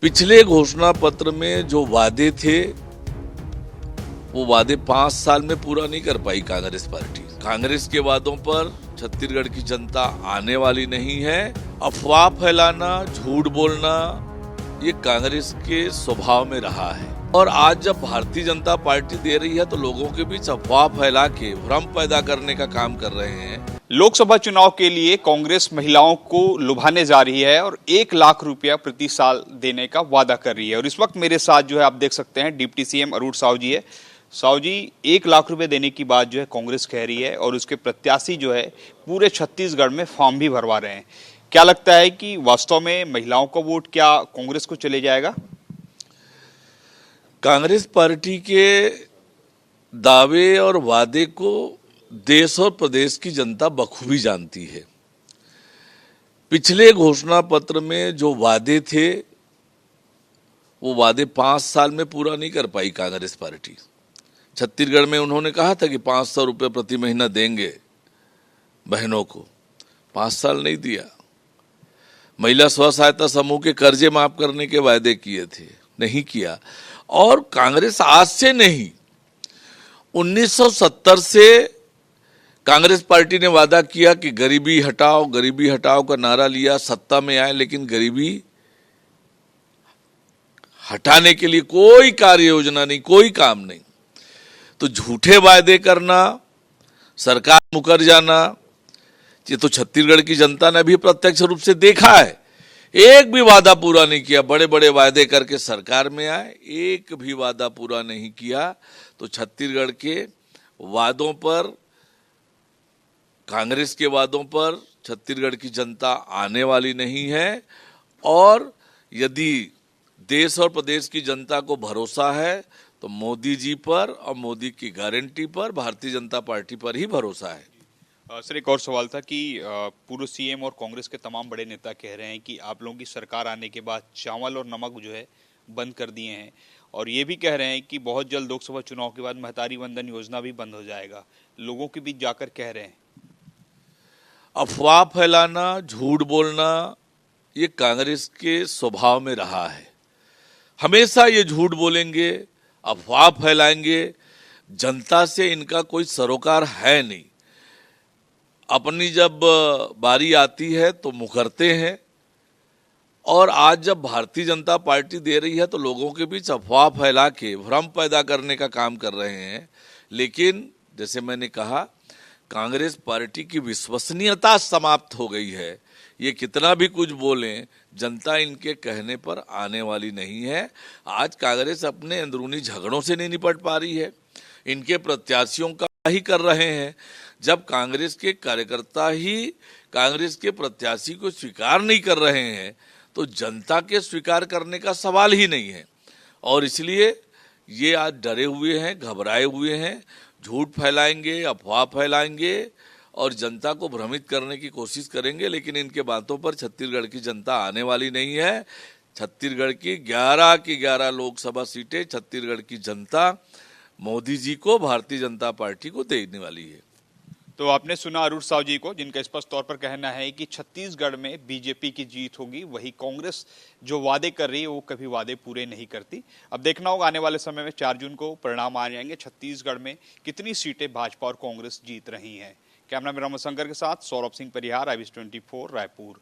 पिछले घोषणा पत्र में जो वादे थे वो वादे 5 साल में पूरा नहीं कर पाई कांग्रेस पार्टी। कांग्रेस के वादों पर छत्तीसगढ़ की जनता आने वाली नहीं है। अफवाह फैलाना, झूठ बोलना ये कांग्रेस के स्वभाव में रहा है और आज जब भारतीय जनता पार्टी दे रही है तो लोगों के बीच अफवाह फैला के भ्रम पैदा करने का काम कर रहे हैं। लोकसभा चुनाव के लिए कांग्रेस महिलाओं को लुभाने जा रही है और 1 लाख रुपया प्रति साल देने का वादा कर रही है। और इस वक्त मेरे साथ जो है आप देख सकते हैं डिप्टी सीएम अरूण साहू जी है। साहू जी, 1 लाख रुपए देने की बात जो है कांग्रेस कह रही है और उसके प्रत्याशी जो है पूरे छत्तीसगढ़ में फॉर्म भी भरवा रहे हैं। क्या लगता है कि वास्तव में महिलाओं का वोट क्या कांग्रेस को चले जाएगा? कांग्रेस पार्टी के दावे और वादे को देश और प्रदेश की जनता बखूबी जानती है। पिछले घोषणा पत्र में जो वादे थे वो वादे 5 साल में पूरा नहीं कर पाई कांग्रेस पार्टी। छत्तीसगढ़ में उन्होंने कहा था कि 500 रुपये प्रति महीना देंगे बहनों को, 5 साल नहीं दिया। महिला स्व सहायता समूह के कर्जे माफ करने के वायदे किए थे, नहीं किया। और कांग्रेस आज से नहीं, 1970 से कांग्रेस पार्टी ने वादा किया कि गरीबी हटाओ का नारा लिया, सत्ता में आए लेकिन गरीबी हटाने के लिए कोई कार्य योजना नहीं, कोई काम नहीं। तो झूठे वायदे करना, सरकार मुकर जाना, ये तो छत्तीसगढ़ की जनता ने भी प्रत्यक्ष रूप से देखा है। एक भी वादा पूरा नहीं किया। बड़े बड़े वादे करके सरकार में आए, एक भी वादा पूरा नहीं किया। तो छत्तीसगढ़ के वादों पर, कांग्रेस के वादों पर छत्तीसगढ़ की जनता आने वाली नहीं है। और यदि देश और प्रदेश की जनता को भरोसा है तो मोदी जी पर और मोदी की गारंटी पर, भारतीय जनता पार्टी पर ही भरोसा है। सर, एक और सवाल था कि पूर्व सीएम और कांग्रेस के तमाम बड़े नेता कह रहे हैं कि आप लोगों की सरकार आने के बाद चावल और नमक जो है बंद कर दिए हैं और ये भी कह रहे हैं कि बहुत जल्द लोकसभा चुनाव के बाद महतारी वंदन योजना भी बंद हो जाएगा। लोगों के बीच जाकर कह रहे हैं। अफवाह फैलाना, झूठ बोलना ये कांग्रेस के स्वभाव में रहा है। हमेशा ये झूठ बोलेंगे, अफवाह फैलाएंगे। जनता से इनका कोई सरोकार है नहीं। अपनी जब बारी आती है तो मुकरते हैं और आज जब भारतीय जनता पार्टी दे रही है तो लोगों के बीच अफवाह फैला के भ्रम पैदा करने का काम कर रहे हैं। लेकिन जैसे मैंने कहा, कांग्रेस पार्टी की विश्वसनीयता समाप्त हो गई है। ये कितना भी कुछ बोलें, जनता इनके कहने पर आने वाली नहीं है। आज कांग्रेस अपने अंदरूनी झगड़ों से नहीं निपट पा रही है, इनके प्रत्याशियों का ही कर रहे हैं। जब कांग्रेस के कार्यकर्ता ही कांग्रेस के प्रत्याशी को स्वीकार नहीं कर रहे हैं तो जनता के स्वीकार करने का सवाल ही नहीं है। और इसलिए ये आज डरे हुए हैं, घबराए हुए हैं, झूठ फैलाएंगे, अफवाह फैलाएंगे और जनता को भ्रमित करने की कोशिश करेंगे। लेकिन इनके बातों पर छत्तीसगढ़ की जनता आने वाली नहीं है। छत्तीसगढ़ की 11 की 11 लोकसभा सीटें छत्तीसगढ़ की जनता मोदी जी को, भारतीय जनता पार्टी को देने वाली है। तो आपने सुना अरूण साहू जी को, जिनका स्पष्ट तौर पर कहना है कि छत्तीसगढ़ में बीजेपी की जीत होगी। वही कांग्रेस जो वादे कर रही है वो कभी वादे पूरे नहीं करती। अब देखना होगा आने वाले समय में 4 जून को परिणाम आ जाएंगे। छत्तीसगढ़ में कितनी सीटें भाजपा और कांग्रेस जीत रही हैं। कैमरा मैन रमन शंकर के साथ सौरभ सिंह परिहार, IBC 24 रायपुर।